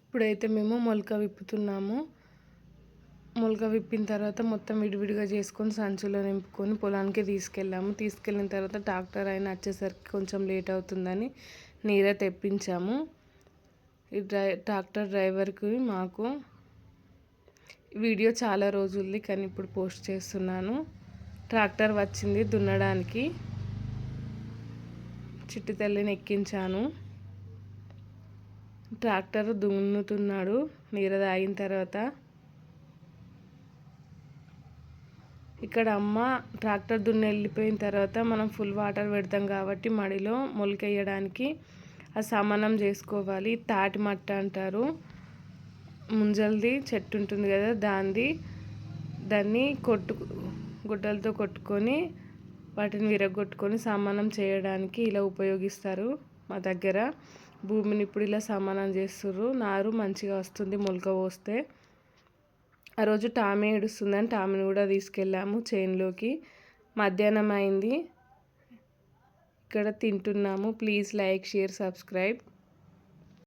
ఇప్పుడైతే మేము మొలక విప్పుతున్నాము. మొలక విప్పిన తర్వాత మొత్తం విడివిడిగా చేసుకొని సంచులో నింపుకొని పొలానికి తీసుకెళ్ళాము. తీసుకెళ్ళిన తర్వాత ట్రాక్టర్ ఆయన వచ్చేసరికి కొంచెం లేట్ అవుతుందని నీరే తెప్పించాము. ఈ ట్రాక్టర్ డ్రైవర్కి మాకు వీడియో చాలా రోజులది కానీ ఇప్పుడు పోస్ట్ చేస్తున్నాను. ట్రాక్టర్ వచ్చింది దున్నడానికి. చిట్టి తల్లిని ఎక్కించాను. ట్రాక్టర్ దున్నుతున్నాడు నీర తాగిన తర్వాత. ఇక్కడ అమ్మ ట్రాక్టర్ దున్ని వెళ్ళిపోయిన తర్వాత మనం ఫుల్ వాటర్ పెడతాం కాబట్టి మడిలో మొలకెయ్యడానికి అది సమానం చేసుకోవాలి. తాటి మట్ట అంటారు. ముంజల్ది చెట్టు ఉంటుంది కదా, దాన్ని గుడ్డలతో కొట్టుకొని వాటిని విరగొట్టుకొని సమానం చేయడానికి ఇలా ఉపయోగిస్తారు. మా దగ్గర భూమిని ఇప్పుడు ఇలా సమానం చేస్తుర్రు. నారు మంచిగా వస్తుంది మొలక పోస్తే. ఆ రోజు టామీ ఏడుస్తుందని టామీని కూడా తీసుకెళ్ళాము చేనులోకి. మధ్యాహ్నం అయింది. ఇక్కడ తింటున్నాము. Please like, share, subscribe.